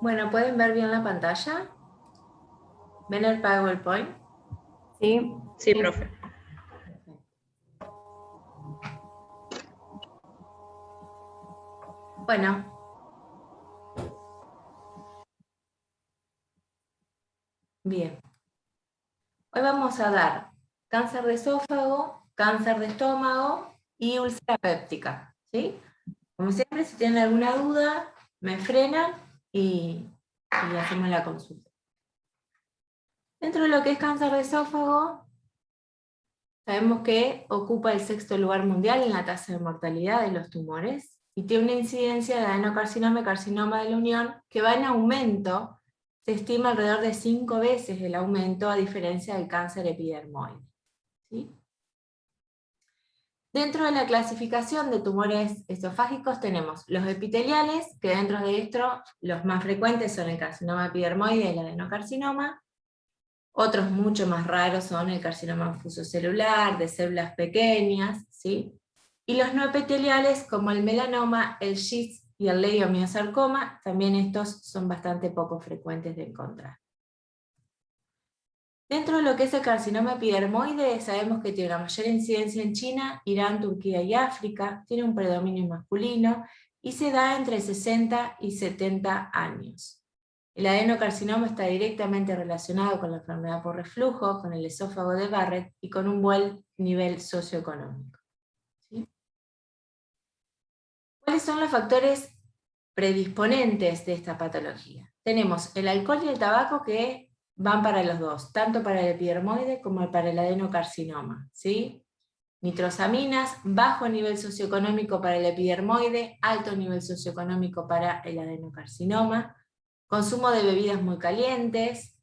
Bueno, ¿pueden ver bien la pantalla? ¿Ven el PowerPoint? Sí. Sí, profe. Bueno. Bien. Hoy vamos a dar cáncer de esófago, cáncer de estómago y úlcera péptica, ¿sí? Como siempre, si tienen alguna duda, me frenan y hacemos la consulta. Dentro de lo que es cáncer de esófago, sabemos que ocupa el 6º lugar mundial en la tasa de mortalidad de los tumores y tiene una incidencia de adenocarcinoma y carcinoma de la unión que va en aumento. Se estima alrededor de 5 veces el aumento a diferencia del cáncer epidermoide, ¿sí? Dentro de la clasificación de tumores esofágicos tenemos los epiteliales, que dentro de esto los más frecuentes son el carcinoma epidermoide y el adenocarcinoma. Otros mucho más raros son el carcinoma fusocelular, de células pequeñas, ¿sí? Y los no epiteliales como el melanoma, el GIST y el leiomiosarcoma, también estos son bastante poco frecuentes de encontrar. Dentro de lo que es el carcinoma epidermoide, sabemos que tiene la mayor incidencia en China, Irán, Turquía y África, tiene un predominio masculino, y se da entre 60 y 70 años. El adenocarcinoma está directamente relacionado con la enfermedad por reflujo, con el esófago de Barrett y con un buen nivel socioeconómico, ¿sí? ¿Cuáles son los factores predisponentes de esta patología? Tenemos el alcohol y el tabaco que van para los dos, tanto para el epidermoide como para el adenocarcinoma, ¿sí? Nitrosaminas, bajo nivel socioeconómico para el epidermoide, alto nivel socioeconómico para el adenocarcinoma, consumo de bebidas muy calientes,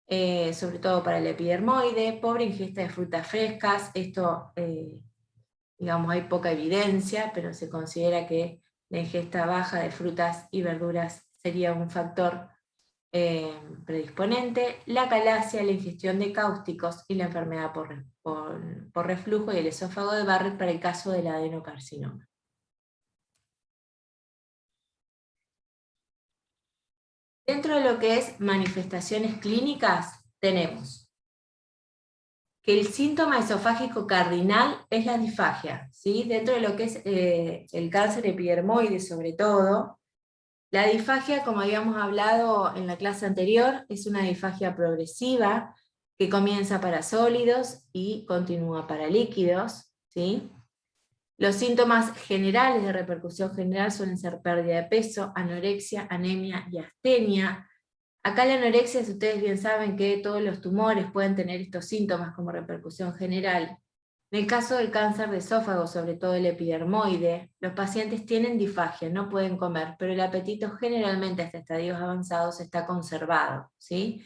sobre todo para el epidermoide, pobre ingesta de frutas frescas, esto digamos hay poca evidencia, pero se considera que la ingesta baja de frutas y verduras sería un factor predisponente, la calasia, la ingestión de cáusticos y la enfermedad por reflujo y el esófago de Barrett para el caso del adenocarcinoma. Dentro de lo que es manifestaciones clínicas, tenemos que el síntoma esofágico cardinal es la disfagia, ¿sí? Dentro de lo que es el cáncer epidermoide sobre todo, la disfagia, como habíamos hablado en la clase anterior, es una disfagia progresiva que comienza para sólidos y continúa para líquidos, ¿sí? Los síntomas generales de repercusión general suelen ser pérdida de peso, anorexia, anemia y astenia. Acá la anorexia, si ustedes bien saben que todos los tumores pueden tener estos síntomas como repercusión general. En el caso del cáncer de esófago, sobre todo el epidermoide, los pacientes tienen disfagia, no pueden comer, pero el apetito generalmente hasta estadios avanzados está conservado, ¿sí?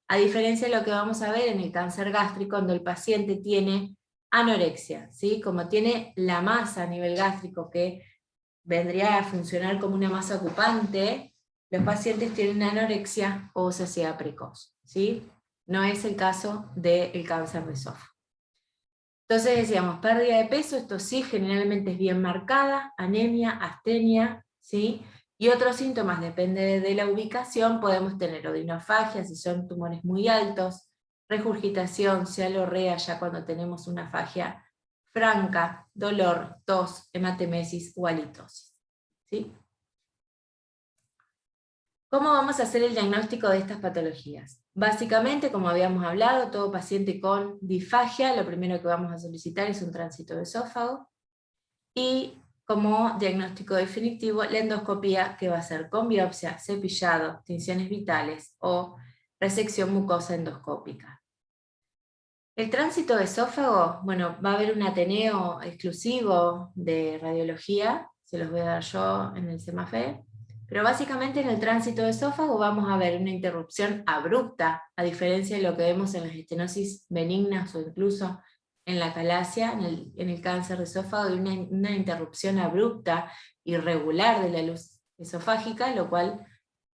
A diferencia de lo que vamos a ver en el cáncer gástrico, donde el paciente tiene anorexia, ¿sí? Como tiene la masa a nivel gástrico que vendría a funcionar como una masa ocupante, los pacientes tienen anorexia o saciedad precoz, ¿sí? No es el caso del cáncer de esófago. Entonces decíamos, pérdida de peso, esto sí generalmente es bien marcada, anemia, astenia, ¿sí? Y otros síntomas, depende de la ubicación, podemos tener odinofagia si son tumores muy altos, regurgitación, cialorrea ya cuando tenemos una fagia franca, dolor, tos, hematemesis o halitosis, ¿sí? ¿Cómo vamos a hacer el diagnóstico de estas patologías? Básicamente, como habíamos hablado, todo paciente con disfagia, lo primero que vamos a solicitar es un tránsito de esófago, y como diagnóstico definitivo, la endoscopía, que va a ser con biopsia, cepillado, tinciones vitales o resección mucosa endoscópica. El tránsito de esófago, bueno, va a haber un ateneo exclusivo de radiología, se los voy a dar yo en el CEMAFE, pero básicamente en el tránsito de esófago vamos a ver una interrupción abrupta, a diferencia de lo que vemos en las estenosis benignas o incluso en la calasia, en el cáncer de esófago, de una interrupción abrupta, irregular de la luz esofágica, lo cual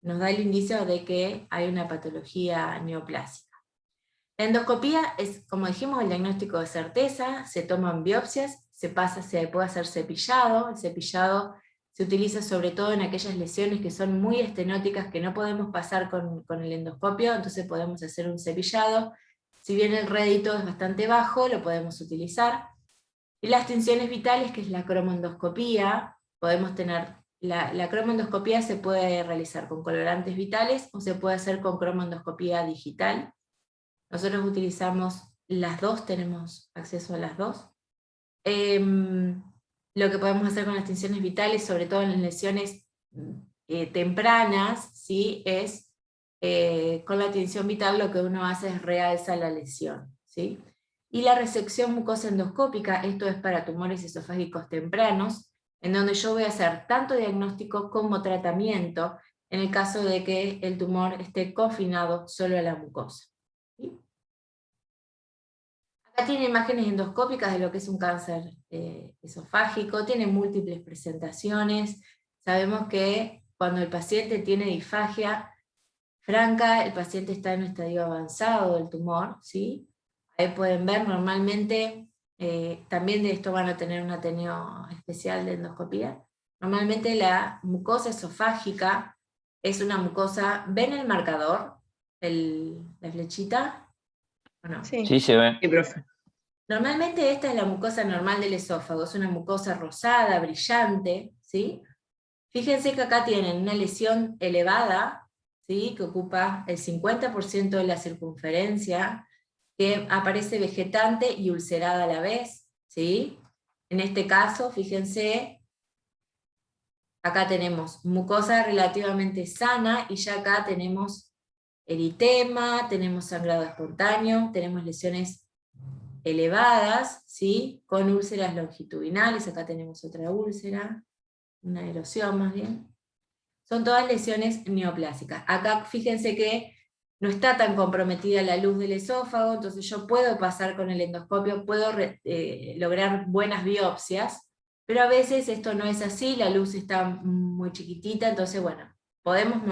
nos da el indicio de que hay una patología neoplásica. La endoscopía es, como dijimos, el diagnóstico de certeza, se toman biopsias, se puede hacer cepillado, el cepillado se utiliza sobre todo en aquellas lesiones que son muy estenóticas, que no podemos pasar con el endoscopio, entonces podemos hacer un cepillado. Si bien el rédito es bastante bajo, lo podemos utilizar. Y las tinciones vitales, que es la cromoendoscopía, podemos tener, la cromoendoscopía se puede realizar con colorantes vitales o se puede hacer con cromoendoscopía digital. Nosotros utilizamos las dos, tenemos acceso a las dos. Lo que podemos hacer con las tinciones vitales, sobre todo en las lesiones tempranas, ¿sí? Es con la tinción vital lo que uno hace es realza la lesión, ¿sí? Y la resección mucosa endoscópica, esto es para tumores esofágicos tempranos, en donde yo voy a hacer tanto diagnóstico como tratamiento, en el caso de que el tumor esté confinado solo a la mucosa, ¿sí? Acá tiene imágenes endoscópicas de lo que es un cáncer esofágico, tiene múltiples presentaciones. Sabemos que cuando el paciente tiene disfagia franca, el paciente está en un estadio avanzado del tumor, ¿sí? Ahí pueden ver normalmente, también de esto van a tener un ateneo especial de endoscopía. Normalmente la mucosa esofágica es una mucosa, ¿ven el marcador? La flechita, ¿o no? Sí, Sí, se ve. sí, profe. Normalmente esta es la mucosa normal del esófago, es una mucosa rosada, brillante, ¿sí? Fíjense que acá tienen una lesión elevada, ¿sí? Que ocupa el 50% de la circunferencia, que aparece vegetante y ulcerada a la vez, ¿sí? En este caso, fíjense, acá tenemos mucosa relativamente sana, y ya acá tenemos eritema, tenemos sangrado espontáneo, tenemos lesiones elevadas, ¿sí? Con úlceras longitudinales, acá tenemos otra úlcera, una erosión más bien. Son todas lesiones neoplásicas. Acá fíjense que no está tan comprometida la luz del esófago, entonces yo puedo pasar con el endoscopio, puedo lograr buenas biopsias, pero a veces esto no es así, la luz está muy chiquitita, entonces bueno, podemos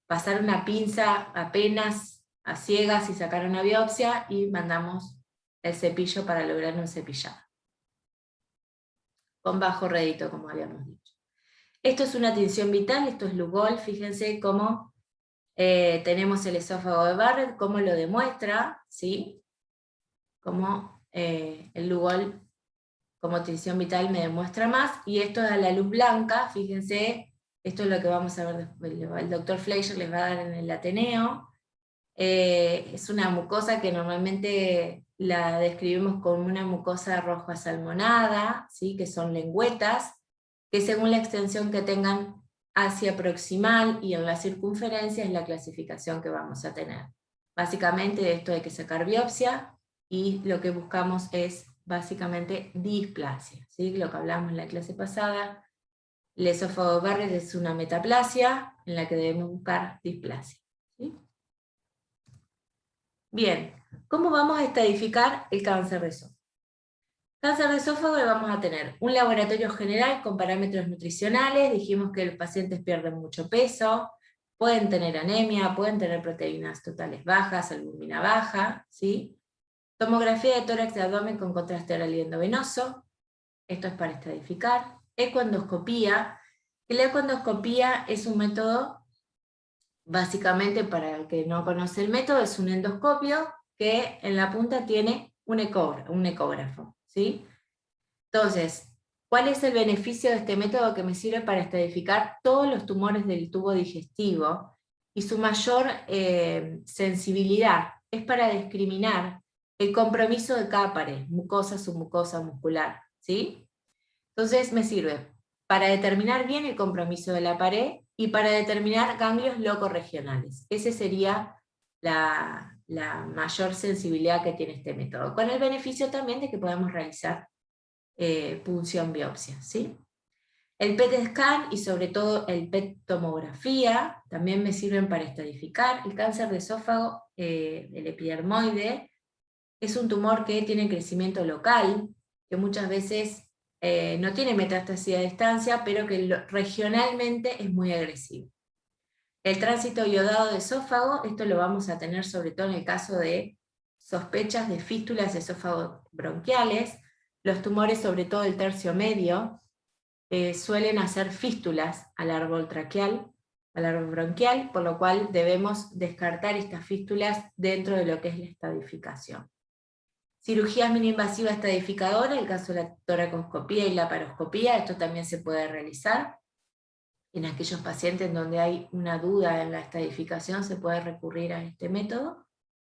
pasar una pinza apenas a ciegas y sacar una biopsia, y mandamos el cepillo para lograr un cepillado. Con bajo rédito, como habíamos dicho. Esto es una tinción vital, esto es Lugol, fíjense cómo tenemos el esófago de Barrett, cómo lo demuestra, ¿sí? Como el Lugol como tinción vital me demuestra más, y esto es a la luz blanca, fíjense, esto es lo que vamos a ver después, el doctor Fleischer les va a dar en el Ateneo. Es una mucosa que normalmente la describimos como una mucosa rojo asalmonada, ¿sí? Que son lengüetas, que según la extensión que tengan hacia proximal y en la circunferencia es la clasificación que vamos a tener. Básicamente de esto hay que sacar biopsia, y lo que buscamos es básicamente displasia, ¿sí? Lo que hablamos en la clase pasada, el esófago de Barrett es una metaplasia en la que debemos buscar displasia, ¿sí? Bien, ¿cómo vamos a estadificar el cáncer de esófago? Cáncer de esófago le vamos a tener un laboratorio general con parámetros nutricionales, dijimos que los pacientes pierden mucho peso, pueden tener anemia, pueden tener proteínas totales bajas, albúmina baja, ¿sí? Tomografía de tórax de abdomen con contraste oral y endovenoso, esto es para estadificar. Ecoendoscopía, que la ecoendoscopía es un método. Básicamente, para el que no conoce el método, es un endoscopio que en la punta tiene un ecógrafo, ¿sí? Entonces, ¿cuál es el beneficio de este método? Que me sirve para estadificar todos los tumores del tubo digestivo, y su mayor sensibilidad es para discriminar el compromiso de cada pared, mucosa, submucosa, muscular, ¿sí? Entonces me sirve para determinar bien el compromiso de la pared y para determinar ganglios locorregionales. Esa sería la mayor sensibilidad que tiene este método, con el beneficio también de que podemos realizar punción biopsia, ¿sí? El PET scan y sobre todo el PET tomografía también me sirven para estadificar. El cáncer de esófago, el epidermoide, es un tumor que tiene crecimiento local, que muchas veces no tiene metástasis a distancia, pero que regionalmente es muy agresivo. El tránsito iodado de esófago, esto lo vamos a tener sobre todo en el caso de sospechas de fístulas esófago-bronquiales, los tumores sobre todo del tercio medio, suelen hacer fístulas al árbol traqueal, al árbol bronquial, por lo cual debemos descartar estas fístulas dentro de lo que es la estadificación. Cirugía minoinvasiva estadificadora, el caso de la toracoscopía y la laparoscopía, esto también se puede realizar. En aquellos pacientes donde hay una duda en la estadificación se puede recurrir a este método.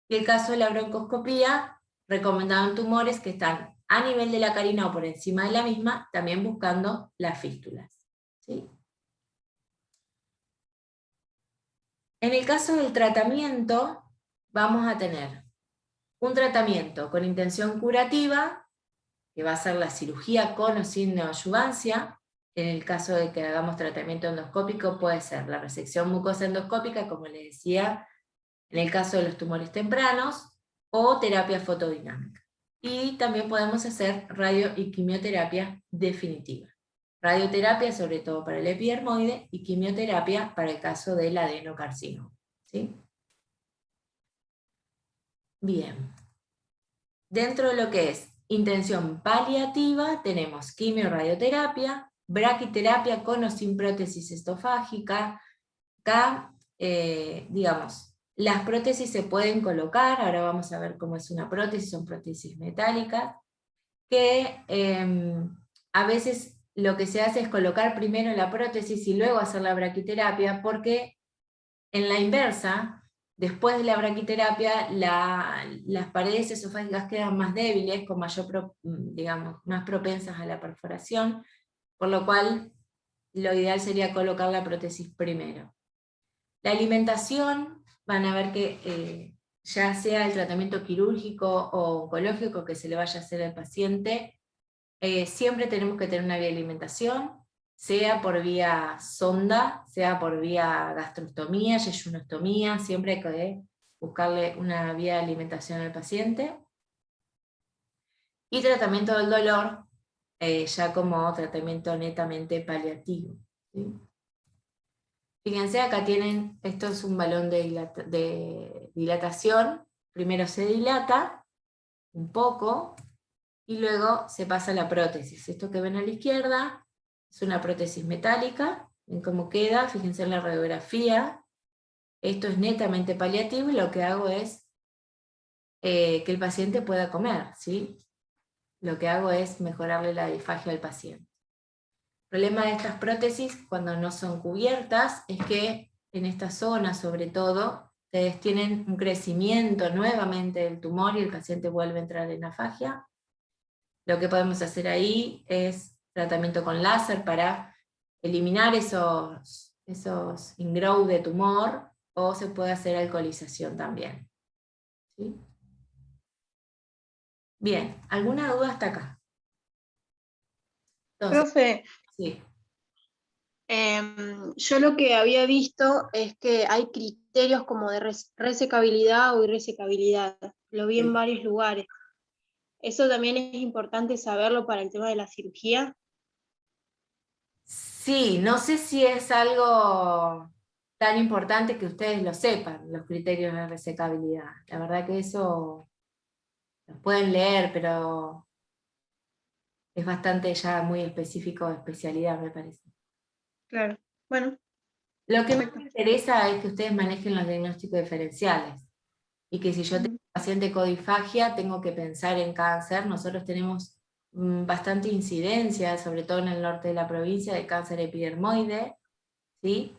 Y el caso de la broncoscopía, recomendado en tumores que están a nivel de la carina o por encima de la misma, también buscando las fístulas. ¿Sí? En el caso del tratamiento, vamos a tener un tratamiento con intención curativa, que va a ser la cirugía con o sin neoadyuvancia. En el caso de que hagamos tratamiento endoscópico, puede ser la resección mucosa endoscópica, como les decía, en el caso de los tumores tempranos, o terapia fotodinámica. Y también podemos hacer radio y quimioterapia definitiva. Radioterapia sobre todo para el epidermoide y quimioterapia para el caso del adenocarcinoma. ¿Sí? Bien. Dentro de lo que es intención paliativa tenemos quimio-radioterapia, braquiterapia con o sin prótesis estofágica. Acá, digamos, las prótesis se pueden colocar, ahora vamos a ver cómo es una prótesis, son prótesis metálicas, que a veces lo que se hace es colocar primero la prótesis y luego hacer la braquiterapia, porque en la inversa, después de la braquiterapia, las paredes esofágicas quedan más débiles, con mayor, digamos, más propensas a la perforación, por lo cual lo ideal sería colocar la prótesis primero. La alimentación, van a ver que ya sea el tratamiento quirúrgico o oncológico que se le vaya a hacer al paciente, siempre tenemos que tener una vía de alimentación, sea por vía sonda, sea por vía gastrostomía, yeyunostomía, siempre hay que buscarle una vía de alimentación al paciente. Y tratamiento del dolor, ya como tratamiento netamente paliativo. ¿Sí? Fíjense, acá tienen, esto es un balón de dilatación, primero se dilata un poco, y luego se pasa a la prótesis. Esto que ven a la izquierda es una prótesis metálica, ven cómo queda, fíjense en la radiografía, esto es netamente paliativo y lo que hago es que el paciente pueda comer, ¿sí? Lo que hago es mejorarle la disfagia al paciente. El problema de estas prótesis cuando no son cubiertas es que en esta zona sobre todo, ustedes tienen un crecimiento nuevamente del tumor y el paciente vuelve a entrar en afagia. Lo que podemos hacer ahí es tratamiento con láser para eliminar esos ingrows de tumor, o se puede hacer alcoholización también. ¿Sí? Bien, ¿alguna duda hasta acá? Entonces, Profe, sí. yo lo que había visto es que hay criterios como de resecabilidad o irresecabilidad. Lo vi en Sí. varios lugares. ¿Eso también es importante saberlo para el tema de la cirugía? Sí, no sé si es algo tan importante que ustedes lo sepan, los criterios de resecabilidad. La verdad que eso los pueden leer, pero es bastante ya muy específico de especialidad, me parece. Claro. Bueno, Lo que más perfecto. me interesa es que ustedes manejen los diagnósticos diferenciales, y que si yo tengo Ujú. un paciente codifagia, tengo que pensar en cáncer. Nosotros tenemos bastante incidencia, sobre todo en el norte de la provincia, de cáncer epidermoide, ¿sí?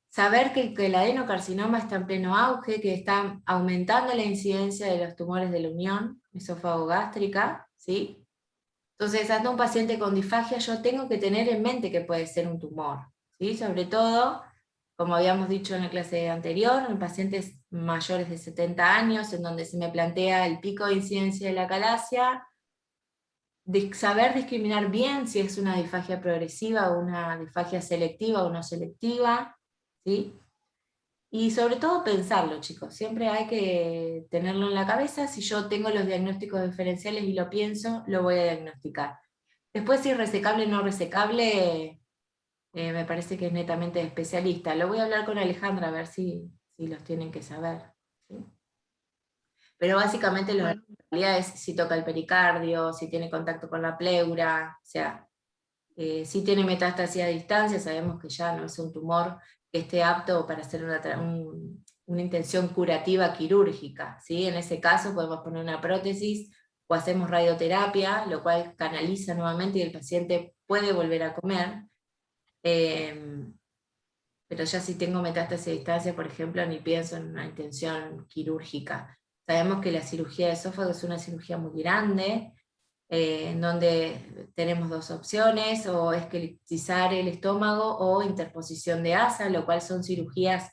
Saber que el adenocarcinoma está en pleno auge, que está aumentando la incidencia de los tumores de la unión esófago-gástrica, ¿sí? Entonces, ante un paciente con disfagia, yo tengo que tener en mente que puede ser un tumor, ¿sí? Sobre todo, como habíamos dicho en la clase anterior, en pacientes mayores de 70 años, en donde se me plantea el pico de incidencia de la calasia, de saber discriminar bien si es una disfagia progresiva o una disfagia selectiva o no selectiva, ¿sí? Y sobre todo pensarlo, chicos, siempre hay que tenerlo en la cabeza. Si yo tengo los diagnósticos diferenciales y lo pienso, lo voy a diagnosticar. Después si es resecable o no resecable, me parece que es netamente de especialista. Lo voy a hablar con Alejandra a ver si los tienen que saber, ¿sí? Pero básicamente la Bueno, realidad es si toca el pericardio, si tiene contacto con la pleura, o sea, Si tiene metástasis a distancia, sabemos que ya no es un tumor que esté apto para hacer una intención curativa quirúrgica, ¿sí? En ese caso podemos poner una prótesis o hacemos radioterapia, lo cual canaliza nuevamente y el paciente puede volver a comer. Pero ya si tengo metástasis a distancia, por ejemplo, ni pienso en una intención quirúrgica. Sabemos que la cirugía de esófago es una cirugía muy grande, en donde tenemos dos opciones, o esqueletizar el estómago o interposición de asa, lo cual son cirugías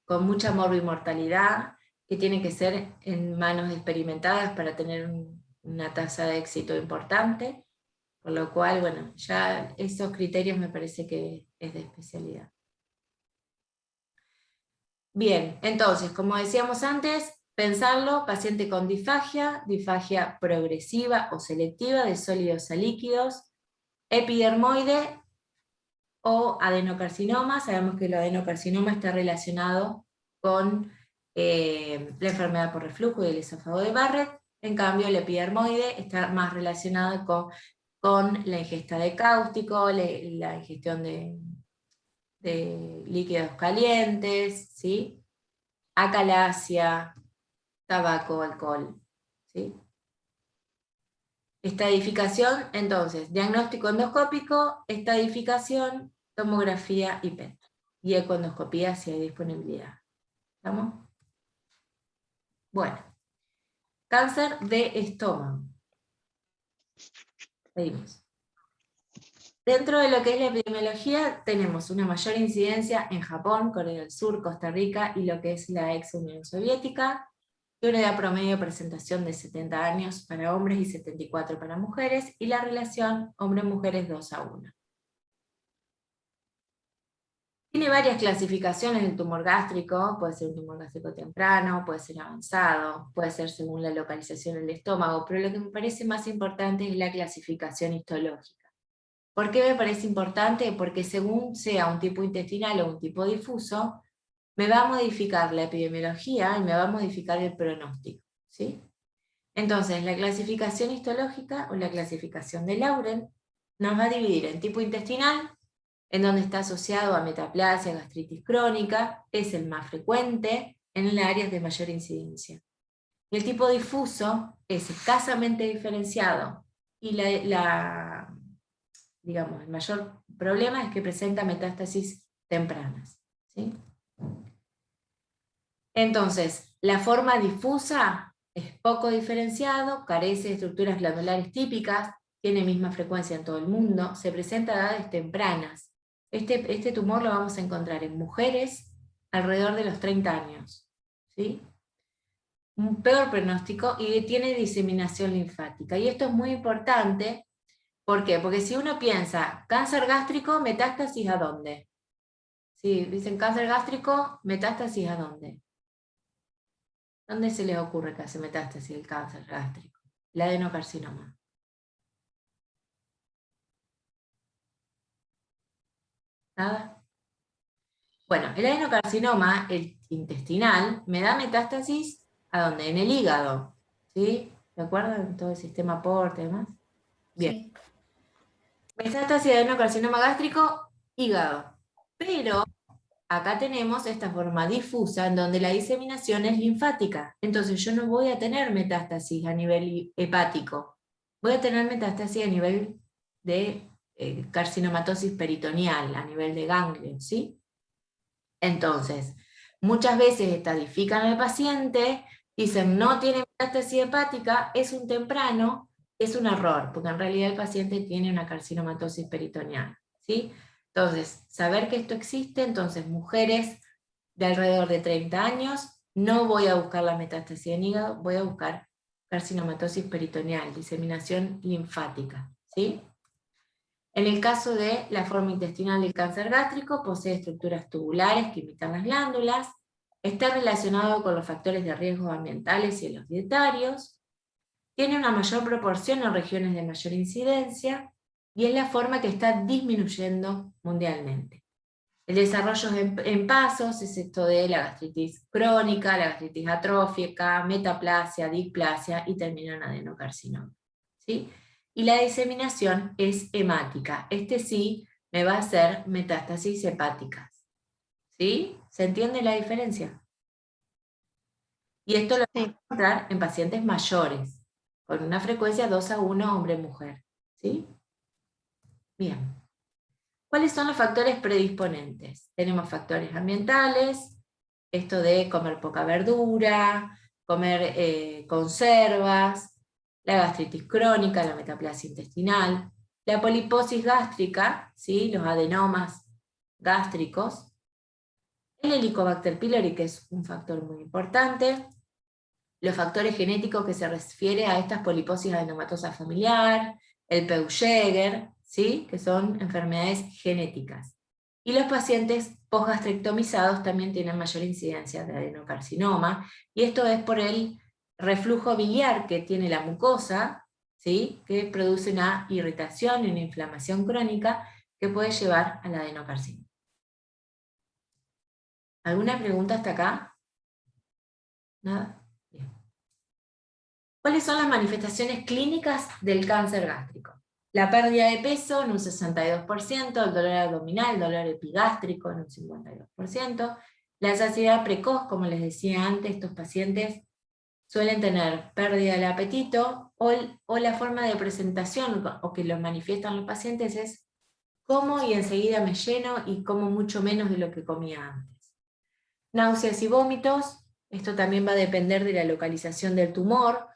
con mucha morbimortalidad, que tienen que ser en manos experimentadas para tener una tasa de éxito importante, por lo cual, bueno, ya esos criterios me parece que es de especialidad. Bien, entonces, como decíamos antes, pensarlo, paciente con disfagia progresiva o selectiva de sólidos a líquidos, epidermoide o adenocarcinoma. Sabemos que el adenocarcinoma está relacionado con la enfermedad por reflujo y el esófago de Barrett. En cambio, el epidermoide está más relacionado con la ingesta de cáustico, la ingestión de líquidos calientes, ¿sí? Acalasia, tabaco, alcohol, ¿sí? Estadificación, entonces, diagnóstico endoscópico, estadificación, tomografía y PET. Y econdoscopía si hay disponibilidad. ¿Estamos? Bueno. Cáncer de estómago. Seguimos. Dentro de lo que es la epidemiología, tenemos una mayor incidencia en Japón, Corea del Sur, Costa Rica y lo que es la ex Unión Soviética, y una edad promedio de presentación de 70 años para hombres y 74 para mujeres, y la relación hombres-mujeres 2:1. Tiene varias clasificaciones del tumor gástrico, puede ser un tumor gástrico temprano, puede ser avanzado, puede ser según la localización del estómago, pero lo que me parece más importante es la clasificación histológica. ¿Por qué me parece importante? Porque según sea un tipo intestinal o un tipo difuso, me va a modificar la epidemiología y me va a modificar el pronóstico, ¿sí? Entonces, la clasificación histológica o la clasificación de Lauren nos va a dividir en tipo intestinal, en donde está asociado a metaplasia, gastritis crónica, es el más frecuente en las áreas de mayor incidencia. Y el tipo difuso es escasamente diferenciado, y digamos, el mayor problema es que presenta metástasis tempranas, ¿sí? Entonces, la forma difusa es poco diferenciado, carece de estructuras glandulares típicas, tiene misma frecuencia en todo el mundo, se presenta a edades tempranas. Este tumor lo vamos a encontrar en mujeres alrededor de los 30 años, ¿sí? Un peor pronóstico y tiene diseminación linfática. Y esto es muy importante, ¿por qué? Porque si uno piensa, cáncer gástrico, metástasis ¿a dónde? Si dicen cáncer gástrico, metástasis ¿a dónde? ¿Dónde se les ocurre que hace metástasis el cáncer gástrico? El adenocarcinoma. ¿Nada? Bueno, el adenocarcinoma, el intestinal, me da metástasis ¿a dónde? En el hígado. ¿Sí? ¿De acuerdo? En todo el sistema aporte y demás. Bien. Sí. Metástasis de adenocarcinoma gástrico, hígado. Pero acá tenemos esta forma difusa en donde la diseminación es linfática. Entonces yo no voy a tener metástasis a nivel hepático. Voy a tener metástasis a nivel de carcinomatosis peritoneal, a nivel de ganglio, ¿sí? Entonces, muchas veces estadifican al paciente, dicen no tiene metástasis hepática, es un temprano, es un error, porque en realidad el paciente tiene una carcinomatosis peritoneal, ¿sí? Entonces, saber que esto existe, entonces mujeres de alrededor de 30 años, no voy a buscar la metástasis en hígado, voy a buscar carcinomatosis peritoneal, diseminación linfática, ¿sí? En el caso de la forma intestinal del cáncer gástrico, posee estructuras tubulares que imitan las glándulas, está relacionado con los factores de riesgo ambientales y los dietarios, tiene una mayor proporción en regiones de mayor incidencia, y es la forma que está disminuyendo mundialmente. El desarrollo en pasos es esto de la gastritis crónica, la gastritis atrófica, metaplasia, displasia y termina en adenocarcinoma, ¿sí? Y la diseminación es hemática. Este sí me va a hacer metástasis hepáticas. ¿Sí? ¿Se entiende la diferencia? Y esto lo vamos a encontrar en pacientes mayores, con una frecuencia 2:1 hombre-mujer. ¿Sí? Bien. ¿Cuáles son los factores predisponentes? Tenemos factores ambientales, esto de comer poca verdura, comer conservas, la gastritis crónica, la metaplasia intestinal, la poliposis gástrica, ¿sí? Los adenomas gástricos, el Helicobacter pylori, que es un factor muy importante, los factores genéticos que se refiere a estas poliposis adenomatosa familiar, el Peutz-Jeghers, ¿sí? Que son enfermedades genéticas. Y los pacientes postgastrectomizados también tienen mayor incidencia de adenocarcinoma, y esto es por el reflujo biliar que tiene la mucosa, ¿sí? Que produce una irritación y una inflamación crónica que puede llevar al adenocarcinoma. ¿Alguna pregunta hasta acá? ¿Nada? Bien. ¿Cuáles son las manifestaciones clínicas del cáncer gástrico? La pérdida de peso en un 62%, el dolor abdominal, el dolor epigástrico en un 52%, la saciedad precoz, como les decía antes, estos pacientes suelen tener pérdida del apetito, o la forma de presentación, o que lo manifiestan los pacientes, es como y enseguida me lleno y como mucho menos de lo que comía antes. Náuseas y vómitos, esto también va a depender de la localización del tumor,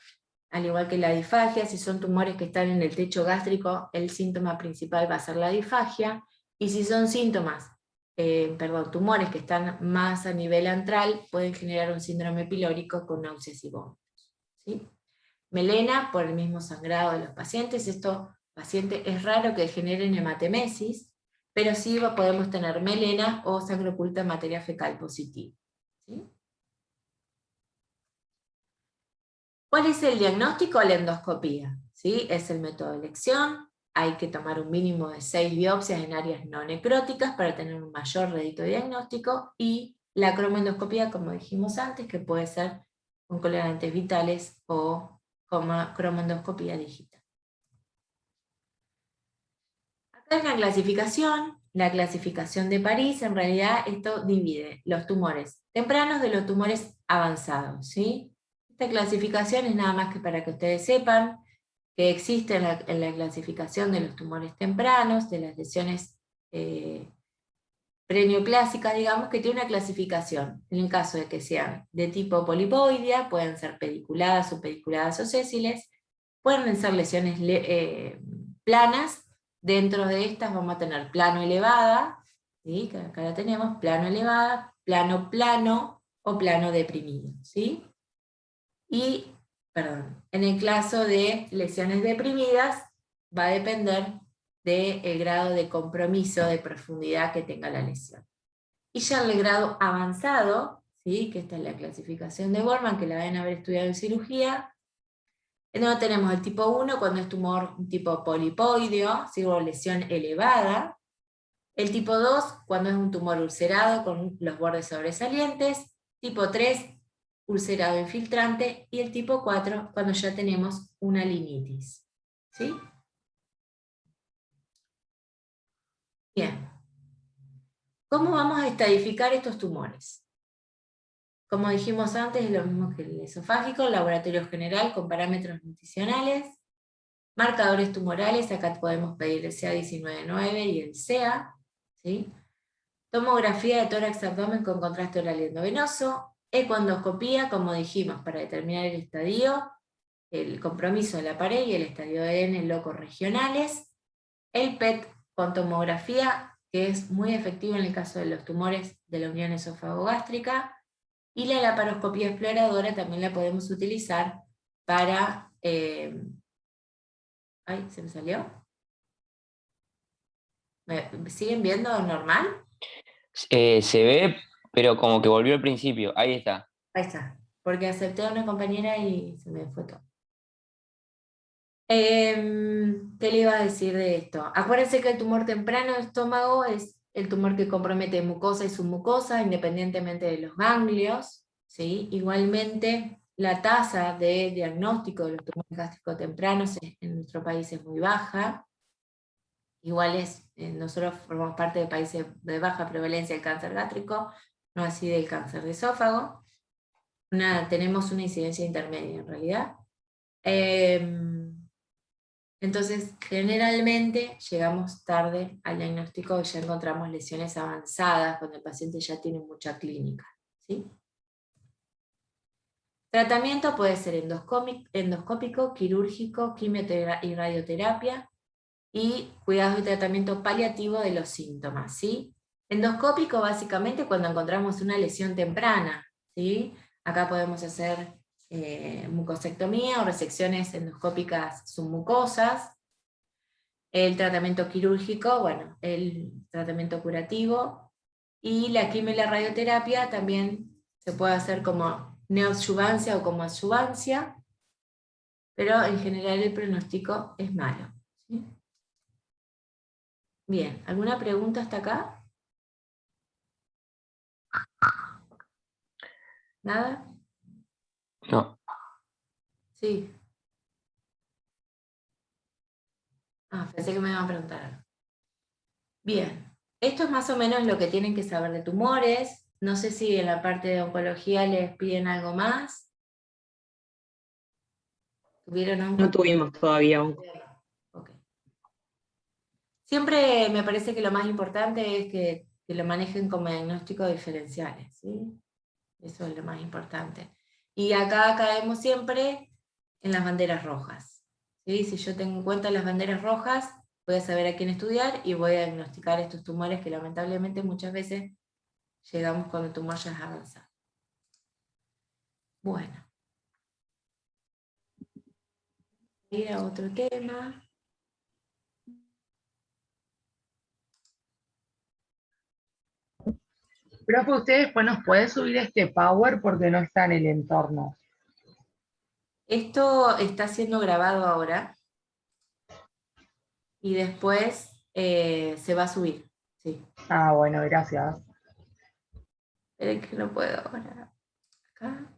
al igual que la disfagia. Si son tumores que están en el techo gástrico, el síntoma principal va a ser la disfagia, y si son tumores que están más a nivel antral, pueden generar un síndrome pilórico con náuseas y vómitos. ¿Sí? Melena, por el mismo sangrado de los pacientes. Estos pacientes es raro que generen hematemesis, pero sí podemos tener melena o sangre oculta en materia fecal positiva. ¿Sí? ¿Cuál es el diagnóstico? La endoscopía. ¿Sí? Es el método de elección. Hay que tomar un mínimo de 6 biopsias en áreas no necróticas para tener un mayor rédito diagnóstico, y la cromoendoscopía, como dijimos antes, que puede ser con colorantes vitales o como cromoendoscopía digital. Acá es la clasificación de París. En realidad esto divide los tumores tempranos de los tumores avanzados, ¿sí? Esta clasificación es nada más que para que ustedes sepan que existe en la clasificación de los tumores tempranos, de las lesiones preneoclásicas, digamos, que tiene una clasificación. En el caso de que sean de tipo polipoidea, pueden ser pediculadas o pediculadas o sésiles, pueden ser lesiones planas. Dentro de estas vamos a tener plano elevada, ¿sí? Que acá la tenemos, plano elevada, plano plano o plano deprimido, ¿sí? Y, en el caso de lesiones deprimidas, va a depender del grado de compromiso, de profundidad que tenga la lesión. Y ya en el grado avanzado, ¿sí? Que esta es la clasificación de Borman, que la deben haber estudiado en cirugía, en donde tenemos el tipo 1, cuando es tumor tipo polipoideo, ¿sí? O lesión elevada. El tipo 2, cuando es un tumor ulcerado con los bordes sobresalientes. Tipo 3, ulcerado infiltrante. Y el tipo 4, cuando ya tenemos una linitis. ¿Sí? Bien. ¿Cómo vamos a estadificar estos tumores? Como dijimos antes, es lo mismo que el esofágico, laboratorio general con parámetros nutricionales, marcadores tumorales, acá podemos pedir el CA-19-9 y el CEA, ¿sí? Tomografía de tórax-abdomen con contraste oral y endovenoso, ecoendoscopía, como dijimos, para determinar el estadio, el compromiso de la pared y el estadio de ADN locos regionales, el PET con tomografía, que es muy efectivo en el caso de los tumores de la unión esófago-gástrica, y la laparoscopía exploradora también la podemos utilizar para... Ay, ¿se me salió? ¿Me siguen viendo normal? Se ve, pero como que volvió al principio. Ahí está. Ahí está, porque acepté a una compañera y se me fue todo. ¿Qué le iba a decir de esto? Acuérdense que el tumor temprano de estómago es el tumor que compromete mucosa y submucosa, independientemente de los ganglios, ¿sí? Igualmente, la tasa de diagnóstico de los tumores gástricos tempranos en nuestro país es muy baja. Igual nosotros formamos parte de países de baja prevalencia del cáncer gástrico, no así del cáncer de esófago. Tenemos una incidencia intermedia en realidad. Entonces, generalmente llegamos tarde al diagnóstico y ya encontramos lesiones avanzadas cuando el paciente ya tiene mucha clínica, ¿sí? Tratamiento puede ser endoscópico, quirúrgico, quimioterapia y radioterapia, y cuidado y tratamiento paliativo de los síntomas, ¿sí? Endoscópico básicamente cuando encontramos una lesión temprana, ¿sí? Acá podemos hacer mucosectomía o resecciones endoscópicas submucosas. El tratamiento quirúrgico, bueno, el tratamiento curativo, y la quimio y la radioterapia también se puede hacer como neoadjuvancia o como adjuvancia, pero en general el pronóstico es malo, ¿sí? Bien, ¿alguna pregunta hasta acá? ¿Nada? No. Sí. Pensé que me iban a preguntar algo. Bien, esto es más o menos lo que tienen que saber de tumores. No sé si en la parte de oncología les piden algo más. ¿Tuvieron onco? No tuvimos todavía onco. Ok. Siempre me parece que lo más importante es que lo manejen como diagnósticos diferenciales, ¿sí? Eso es lo más importante. Y acá caemos siempre en las banderas rojas, ¿sí? Si yo tengo en cuenta las banderas rojas, voy a saber a quién estudiar y voy a diagnosticar estos tumores que lamentablemente muchas veces llegamos cuando el tumor ya es avanzado. Bueno. Ir a otro tema. Profe, usted después nos puede subir este Power porque no está en el entorno. Esto está siendo grabado ahora y después se va a subir. Sí. Ah, bueno, gracias. Esperen que no puedo ahora. Acá.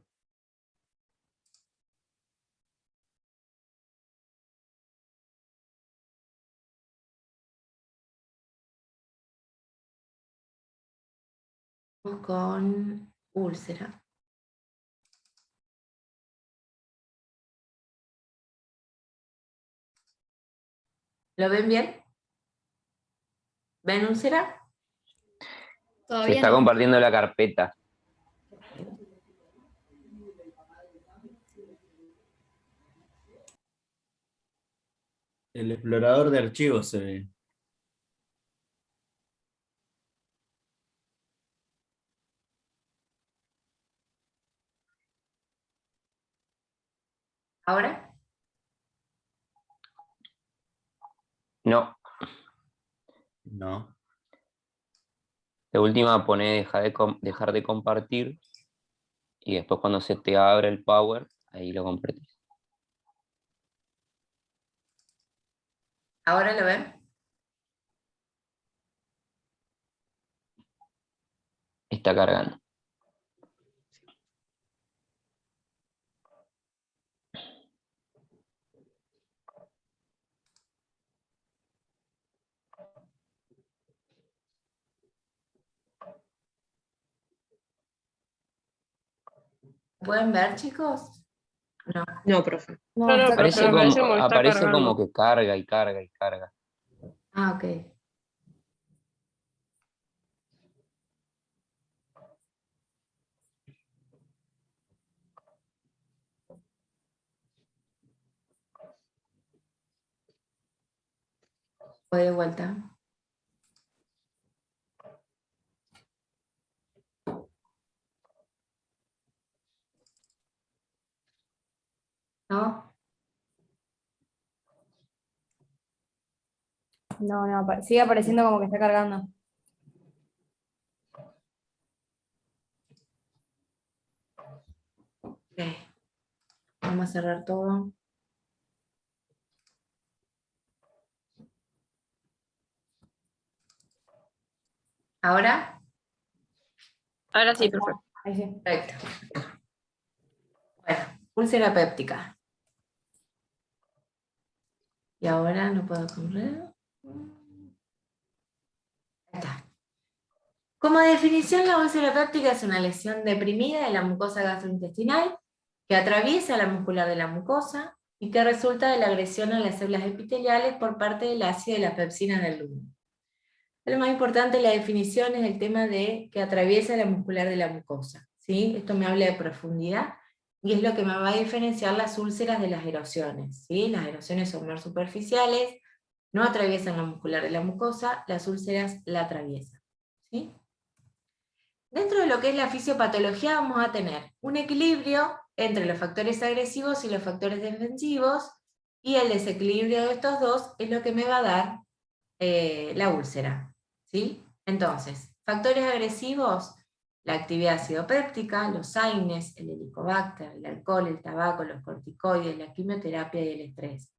Vamos con úlcera. ¿Lo ven bien? ¿Ven úlcera? Se Todavía está no. compartiendo la carpeta. El explorador de archivos se ve. ¿Ahora? No. No. De última pone dejar de compartir y después cuando se te abra el Power, ahí lo compartís. ¿Ahora lo ven? Está cargando. ¿Pueden ver, chicos? No. No, profe. No, No, está profe, me parece como que está Aparece cargando. como que carga y carga y carga. Ok. Voy de vuelta. ¿No? No, sigue apareciendo como que está cargando. Ok. Vamos a cerrar todo. ¿Ahora? Ahora sí, profe. Ahí sí. Perfecto. Bueno, úlcera péptica. Y ahora no puedo correr. Ahí está. Como definición, la úlcera péptica es una lesión deprimida de la mucosa gastrointestinal que atraviesa la muscular de la mucosa y que resulta de la agresión a las células epiteliales por parte del ácido de las pepsinas del lumen. Lo más importante de la definición es el tema de que atraviesa la muscular de la mucosa, ¿sí? Esto me habla de profundidad y es lo que me va a diferenciar las úlceras de las erosiones, ¿sí? Las erosiones son más superficiales, no atraviesan la muscular de la mucosa, las úlceras la atraviesan, ¿sí? Dentro de lo que es la fisiopatología vamos a tener un equilibrio entre los factores agresivos y los factores defensivos, y el desequilibrio de estos dos es lo que me va a dar la úlcera, ¿sí? Entonces, factores agresivos, la actividad acidopéptica, los AINES, el helicobacter, el alcohol, el tabaco, los corticoides, la quimioterapia y el estrés.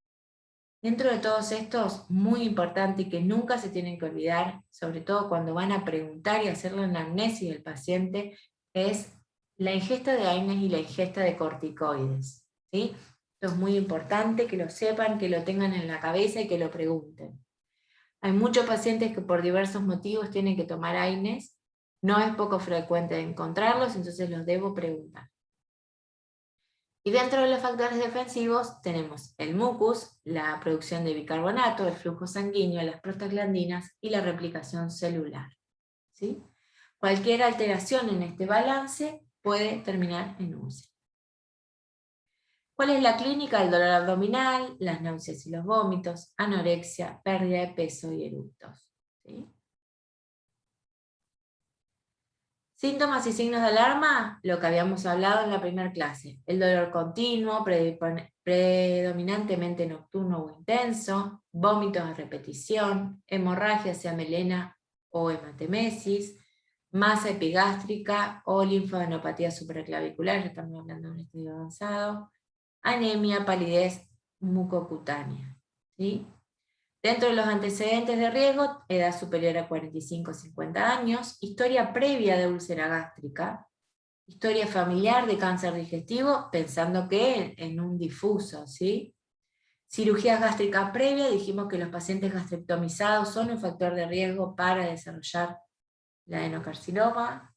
Dentro de todos estos, muy importante y que nunca se tienen que olvidar, sobre todo cuando van a preguntar y hacer la anamnesis del paciente, es la ingesta de AINES y la ingesta de corticoides, ¿sí? Esto es muy importante que lo sepan, que lo tengan en la cabeza y que lo pregunten. Hay muchos pacientes que por diversos motivos tienen que tomar AINES, no es poco frecuente encontrarlos, entonces los debo preguntar. Y dentro de los factores defensivos tenemos el mucus, la producción de bicarbonato, el flujo sanguíneo, las prostaglandinas y la replicación celular, ¿sí? Cualquier alteración en este balance puede terminar en úlcera. ¿Cuál es la clínica? El dolor abdominal, las náuseas y los vómitos, anorexia, pérdida de peso y eructos, ¿sí? Síntomas y signos de alarma, lo que habíamos hablado en la primera clase. El dolor continuo, predominantemente nocturno o intenso, vómitos a repetición, hemorragia hacia melena o hematemesis, masa epigástrica o linfadenopatía supraclavicular, ya estamos hablando de un estudio avanzado, anemia, palidez mucocutánea, ¿sí? Dentro de los antecedentes de riesgo, edad superior a 45 o 50 años, historia previa de úlcera gástrica, historia familiar de cáncer digestivo, pensando que en un difuso, ¿sí? Cirugía gástrica previa, dijimos que los pacientes gastrectomizados son un factor de riesgo para desarrollar la adenocarcinoma,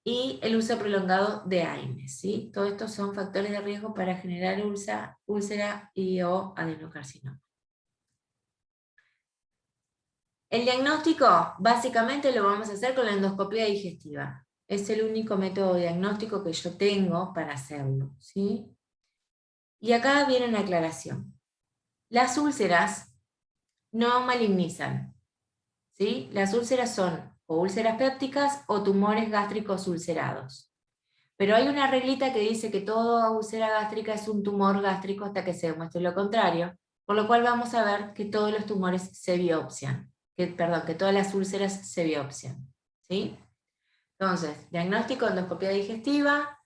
y el uso prolongado de AINES, ¿sí? Todos estos son factores de riesgo para generar úlcera y o adenocarcinoma. El diagnóstico, básicamente lo vamos a hacer con la endoscopia digestiva. Es el único método diagnóstico que yo tengo para hacerlo, ¿sí? Y acá viene una aclaración. Las úlceras no malignizan, ¿sí? Las úlceras son o úlceras pépticas o tumores gástricos ulcerados. Pero hay una reglita que dice que toda úlcera gástrica es un tumor gástrico hasta que se demuestre lo contrario, por lo cual vamos a ver que todos los tumores se biopsian. Que todas las úlceras se biopsian, ¿sí? Entonces, diagnóstico, endoscopia digestiva,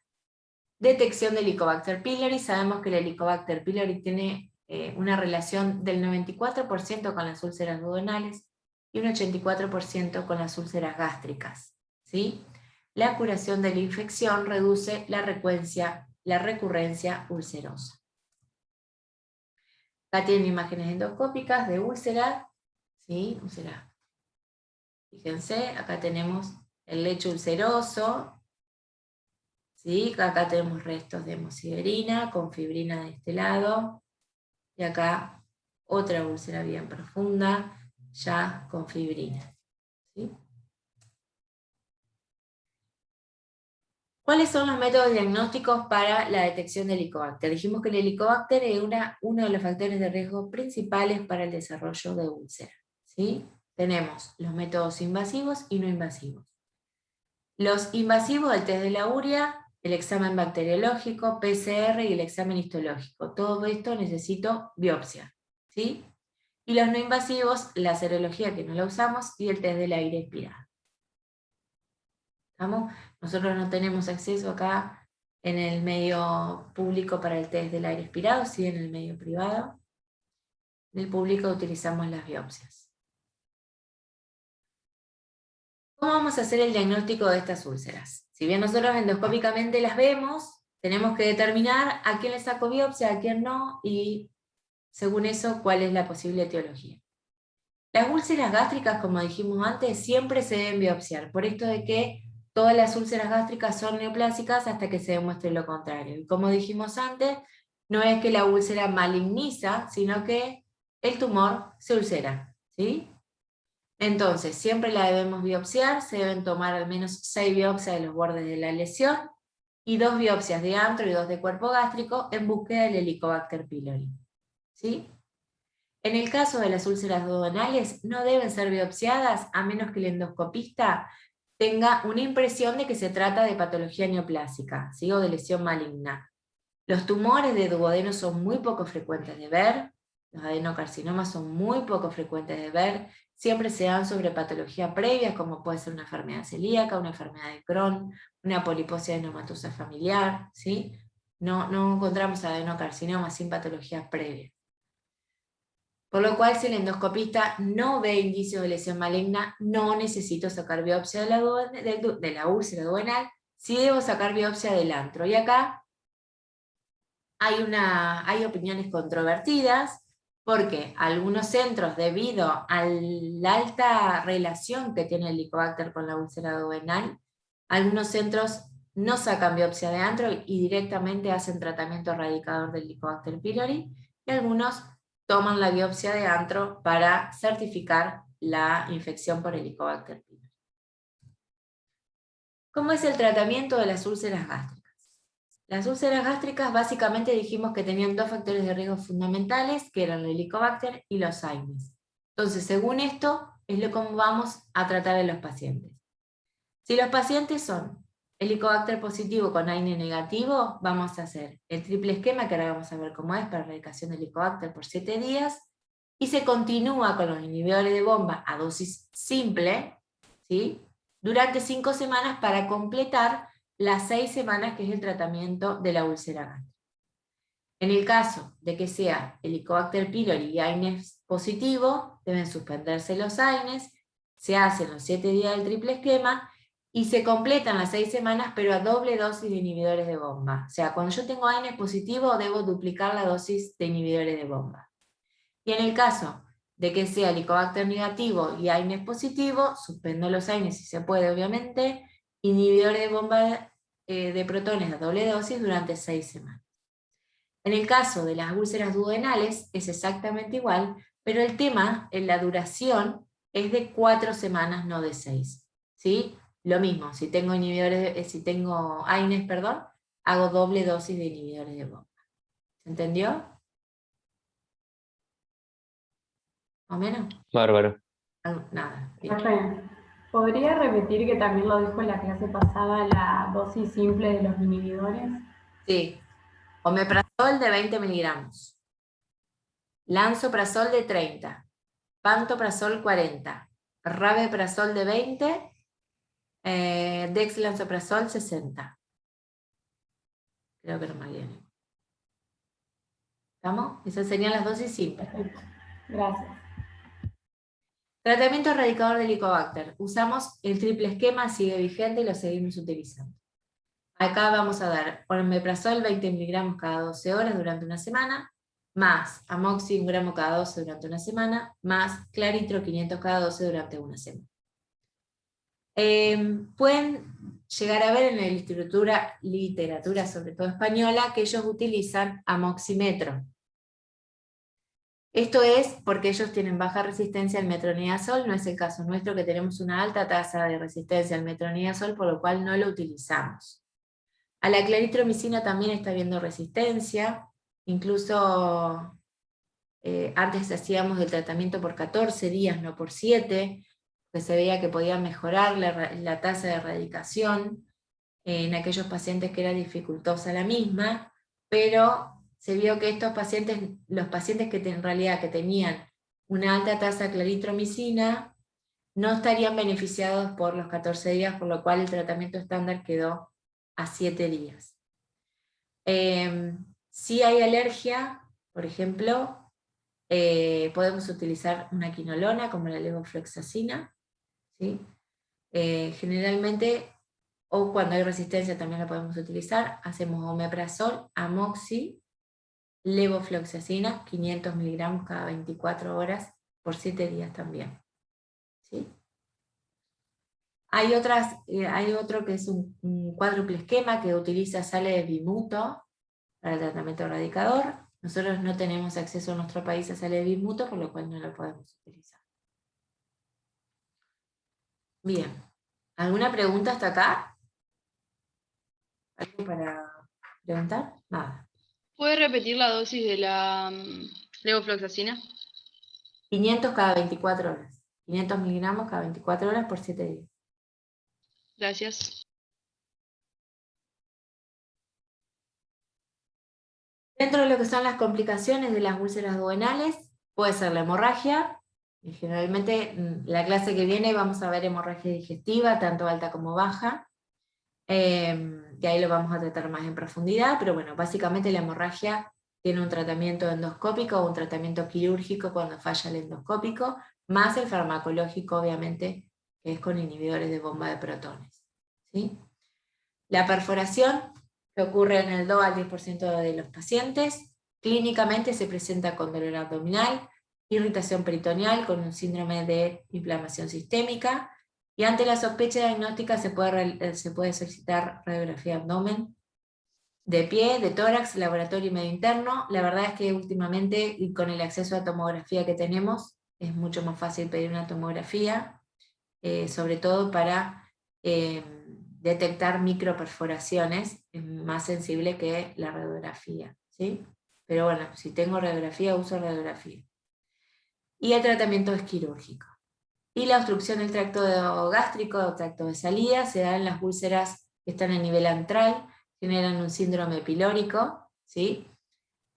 detección del Helicobacter pylori. Sabemos que el Helicobacter pylori tiene una relación del 94% con las úlceras duodenales y un 84% con las úlceras gástricas, ¿sí? La curación de la infección reduce la recurrencia ulcerosa. Acá tienen imágenes endoscópicas de úlcera. ¿Sí? Úlcera. Fíjense, acá tenemos el lecho ulceroso, ¿sí? Acá tenemos restos de hemosiderina con fibrina de este lado, y acá otra úlcera bien profunda, ya con fibrina, ¿sí? ¿Cuáles son los métodos diagnósticos para la detección del Helicobacter? Dijimos que el Helicobacter es uno de los factores de riesgo principales para el desarrollo de úlcera, ¿sí? Tenemos los métodos invasivos y no invasivos. Los invasivos, el test de la urea, el examen bacteriológico, PCR y el examen histológico. Todo esto necesito biopsia, ¿sí? Y los no invasivos, la serología que no la usamos y el test del aire expirado. ¿Estamos? Nosotros no tenemos acceso acá en el medio público para el test del aire expirado, sí en el medio privado. En el público utilizamos las biopsias. ¿Cómo vamos a hacer el diagnóstico de estas úlceras? Si bien nosotros endoscópicamente las vemos, tenemos que determinar a quién le saco biopsia, a quién no, y según eso, cuál es la posible etiología. Las úlceras gástricas, como dijimos antes, siempre se deben biopsiar, por esto de que todas las úlceras gástricas son neoplásicas hasta que se demuestre lo contrario. Y como dijimos antes, no es que la úlcera maligniza, sino que el tumor se ulcera, ¿sí? Entonces, siempre la debemos biopsiar, se deben tomar al menos 6 biopsias de los bordes de la lesión, y 2 biopsias de antro y 2 de cuerpo gástrico en búsqueda del Helicobacter pylori, ¿sí? En el caso de las úlceras duodenales, no deben ser biopsiadas a menos que el endoscopista tenga una impresión de que se trata de patología neoplásica, ¿sí? O de lesión maligna. Los tumores de duodeno son muy poco frecuentes de ver, los adenocarcinomas son muy poco frecuentes de ver, siempre se dan sobre patología previa, como puede ser una enfermedad celíaca, una enfermedad de Crohn, una poliposia adenomatosa familiar, ¿sí? No encontramos adenocarcinomas sin patologías previas. Por lo cual, si el endoscopista no ve indicios de lesión maligna, no necesito sacar biopsia de la úlcera duodenal, sí debo sacar biopsia del antro. Y acá hay opiniones controvertidas, porque algunos centros, debido a la alta relación que tiene el Helicobacter con la úlcera duodenal, algunos centros no sacan biopsia de antro y directamente hacen tratamiento erradicador del Helicobacter pylori, y algunos toman la biopsia de antro para certificar la infección por Helicobacter pylori. ¿Cómo es el tratamiento de las úlceras gástricas? Las úlceras gástricas básicamente dijimos que tenían 2 factores de riesgo fundamentales, que eran el Helicobacter y los AINES. Entonces, según esto, es lo como vamos a tratar a los pacientes. Si los pacientes son Helicobacter positivo con AINE negativo, vamos a hacer el triple esquema, que ahora vamos a ver cómo es, para erradicación de Helicobacter por 7 días, y se continúa con los inhibidores de bomba a dosis simple, ¿sí? Durante 5 semanas para completar las 6 semanas que es el tratamiento de la úlcera gástrica. En el caso de que sea Helicobacter pylori y AINES positivo, deben suspenderse los AINES, se hacen los 7 días del triple esquema, y se completan las 6 semanas, pero a doble dosis de inhibidores de bomba. O sea, cuando yo tengo AINES positivo, debo duplicar la dosis de inhibidores de bomba. Y en el caso de que sea Helicobacter negativo y AINES positivo, suspendo los AINES si se puede, obviamente, inhibidores de bomba de protones a doble dosis durante 6 semanas. En el caso de las úlceras duodenales es exactamente igual, pero el tema en la duración es de 4 semanas, no de 6. ¿Sí? Lo mismo, si tengo AINES, hago doble dosis de inhibidores de bomba. ¿Se entendió? ¿O menos? Bárbaro. Nada. Bien. Profe, ¿podría repetir que también lo dijo en la clase pasada la dosis simple de los inhibidores? Sí. Omeprazol de 20 miligramos. Lansoprazol de 30. Pantoprazol 40. Rabeprazol de 20. Dexlansoprazol 60. Creo que no me viene. ¿Estamos? Esas serían las dosis simples. Perfecto. Gracias. Tratamiento erradicador de Helicobacter. Usamos el triple esquema, sigue vigente y lo seguimos utilizando. Acá vamos a dar omeprazol 20 miligramos cada 12 horas durante una semana, más amoxi 1 gramo cada 12 durante una semana, más claritro 500 cada 12 durante una semana. Pueden llegar a ver en la literatura, sobre todo española, que ellos utilizan amoximetro. Esto es porque ellos tienen baja resistencia al metronidazol, no es el caso nuestro que tenemos una alta tasa de resistencia al metronidazol, por lo cual no lo utilizamos. A la claritromicina también está habiendo resistencia, incluso antes hacíamos el tratamiento por 14 días, no por 7, que se veía que podía mejorar la tasa de erradicación en aquellos pacientes que era dificultosa la misma, pero se vio que estos pacientes, los pacientes que en realidad que tenían una alta tasa de claritromicina, no estarían beneficiados por los 14 días, por lo cual el tratamiento estándar quedó a 7 días. Si hay alergia, por ejemplo, podemos utilizar una quinolona como la levofloxacina, ¿sí? Generalmente o cuando hay resistencia también la podemos utilizar, hacemos omeprazol, amoxi, levofloxacina, 500 miligramos cada 24 horas, por 7 días también. ¿Sí? Hay otro que es un cuádruple esquema que utiliza sales de bismuto para el tratamiento erradicador. Nosotros no tenemos acceso en nuestro país a sales de bismuto, por lo cual no lo podemos utilizar. Bien. ¿Alguna pregunta hasta acá? ¿Algo para preguntar? Nada. ¿Puede repetir la dosis de la levofloxacina? 500 cada 24 horas. 500 miligramos cada 24 horas por 7 días. Gracias. Dentro de lo que son las complicaciones de las úlceras duodenales, puede ser la hemorragia. Y generalmente la clase que viene vamos a ver hemorragia digestiva, tanto alta como baja. Que ahí lo vamos a tratar más en profundidad, pero bueno, básicamente la hemorragia tiene un tratamiento endoscópico o un tratamiento quirúrgico cuando falla el endoscópico, más el farmacológico, obviamente, que es con inhibidores de bomba de protones. ¿Sí? La perforación, que ocurre en el 2 al 10% de los pacientes, clínicamente se presenta con dolor abdominal, irritación peritoneal con un síndrome de inflamación sistémica, y ante la sospecha diagnóstica se puede solicitar radiografía de abdomen, de pie, de tórax, laboratorio y medio interno. La verdad es que últimamente, y con el acceso a tomografía que tenemos, es mucho más fácil pedir una tomografía, sobre todo para detectar microperforaciones, es más sensible que la radiografía, ¿sí? Pero bueno, si tengo radiografía, uso radiografía. Y el tratamiento es quirúrgico. Y la obstrucción del tracto gástrico o tracto de salida se da en las úlceras que están a nivel antral, generan un síndrome pilórico, ¿sí?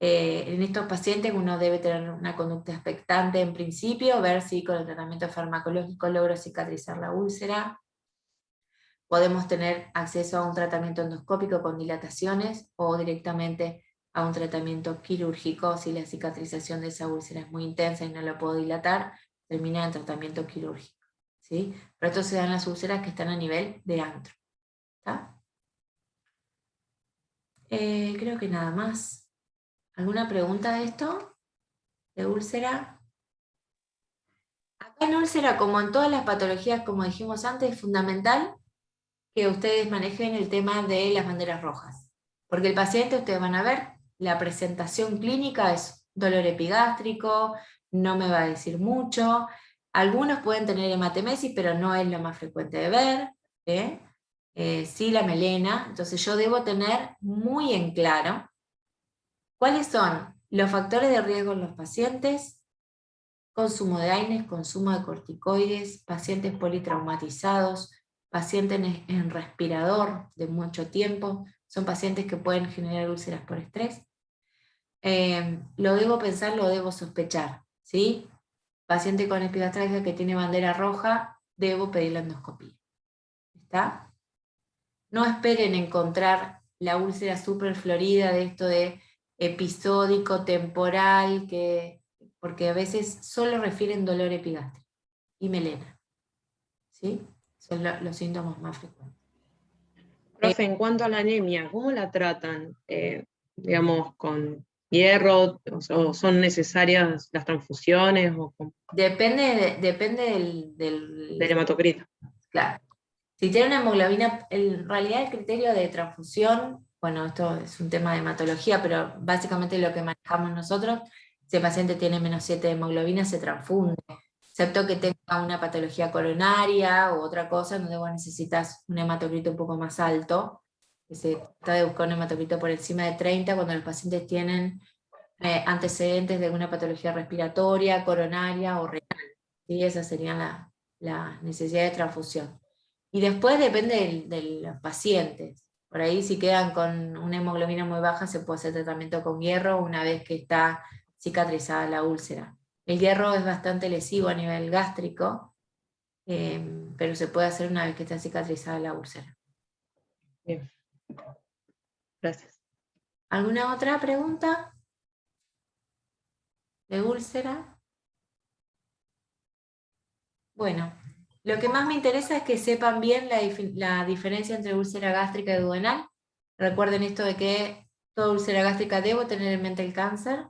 En estos pacientes uno debe tener una conducta expectante en principio, ver si con el tratamiento farmacológico logro cicatrizar la úlcera. Podemos tener acceso a un tratamiento endoscópico con dilataciones o directamente a un tratamiento quirúrgico si la cicatrización de esa úlcera es muy intensa y no la puedo dilatar, termina en tratamiento quirúrgico. ¿Sí? Pero esto se da en las úlceras que están a nivel de antro. ¿Está? Creo que nada más. ¿Alguna pregunta de esto? ¿De úlcera? Acá en úlcera, como en todas las patologías, como dijimos antes, es fundamental que ustedes manejen el tema de las banderas rojas. Porque el paciente, ustedes van a ver, la presentación clínica es dolor epigástrico, no me va a decir mucho. Algunos pueden tener hematemesis, pero no es lo más frecuente de ver. Sí, la melena. Entonces yo debo tener muy en claro cuáles son los factores de riesgo en los pacientes: consumo de AINES, consumo de corticoides, pacientes politraumatizados, pacientes en respirador de mucho tiempo, son pacientes que pueden generar úlceras por estrés. Lo debo pensar, lo debo sospechar, ¿sí? Paciente con epigastralgia que tiene bandera roja, debo pedir la endoscopía. ¿Está? No esperen encontrar la úlcera superflorida de esto de episódico, temporal, porque a veces solo refieren dolor epigástrico y melena. ¿Sí? Son los síntomas más frecuentes. Profe, en cuanto a la anemia, ¿cómo la tratan? Digamos, ¿con hierro? ¿O son necesarias las transfusiones? Depende Del hematocrito. Claro. Si tiene una hemoglobina, en realidad el criterio de transfusión, bueno, esto es un tema de hematología, pero básicamente lo que manejamos nosotros, si el paciente tiene menos 7 de hemoglobina, se transfunde, excepto que tenga una patología coronaria u otra cosa, donde vos necesitas un hematocrito un poco más alto, que se trata de buscar un hematocrito por encima de 30, cuando los pacientes tienen antecedentes de alguna patología respiratoria, coronaria o renal. ¿Sí? Esas serían las necesidades de transfusión. Y después depende de los pacientes. Por ahí si quedan con una hemoglobina muy baja se puede hacer tratamiento con hierro una vez que está cicatrizada la úlcera. El hierro es bastante lesivo a nivel gástrico, pero se puede hacer una vez que está cicatrizada la úlcera. Bien. Gracias. ¿Alguna otra pregunta? ¿De úlcera? Bueno, Lo que más me interesa es que sepan bien la diferencia entre úlcera gástrica y duodenal. Recuerden esto de que toda úlcera gástrica debo tener en mente el cáncer,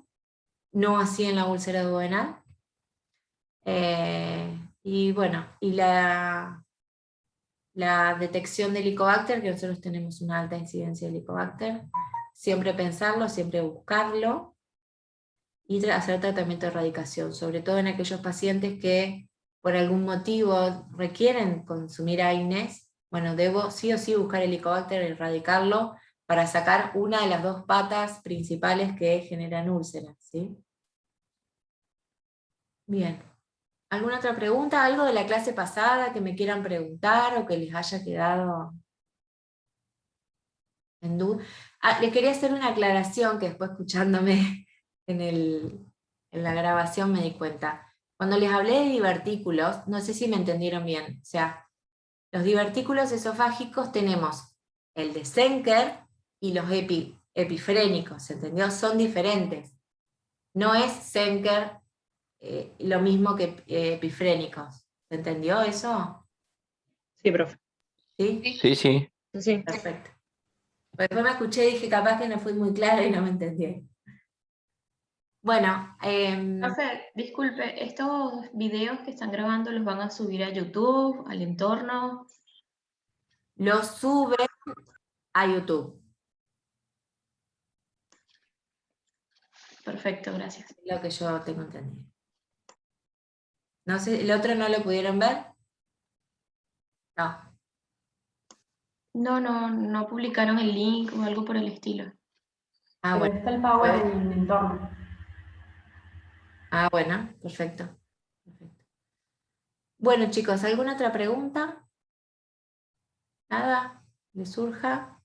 no así en la úlcera duodenal. Y bueno, y la detección del Helicobacter, que nosotros tenemos una alta incidencia de Helicobacter, siempre pensarlo, siempre buscarlo, y hacer tratamiento de erradicación, sobre todo en aquellos pacientes que por algún motivo requieren consumir AINES. Bueno, debo sí o sí buscar el Helicobacter y erradicarlo para sacar una de las dos patas principales que generan úlceras, ¿sí? Bien. ¿Alguna otra pregunta? ¿Algo de la clase pasada que me quieran preguntar o que les haya quedado en duda? Les quería hacer una aclaración que después escuchándome en la grabación me di cuenta. Cuando les hablé de divertículos, no sé si me entendieron bien. O sea, los divertículos esofágicos tenemos el de Zenker y los epifrénicos, ¿se entendió? Son diferentes. No es Zenker lo mismo que epifrénicos. ¿Se entendió eso? Sí, profe. ¿Sí? Sí, sí. Sí. Perfecto. Pues después me escuché y dije, capaz que no fui muy clara y no me entendí. Bueno, Profe, disculpe, ¿estos videos que están grabando los van a subir a YouTube, al entorno? los suben a YouTube. Perfecto, gracias. Es lo que yo tengo entendido. No sé, ¿el otro no lo pudieron ver? No. No publicaron el link o algo por el estilo. Ah, Pero bueno. está el Power en el entorno. Ah, bueno, perfecto. Perfecto. Bueno, chicos, ¿alguna otra pregunta? ¿Nada? ¿Les surja?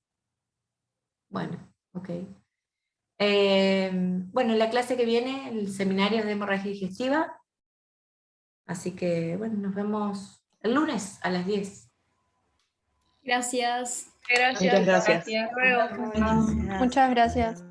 Bueno, ok. Bueno, la clase que viene, el seminario es de hemorragia digestiva. Así que, bueno, nos vemos el lunes a las 10. Gracias. Gracias. Muchas gracias. Hasta luego. Muchas gracias.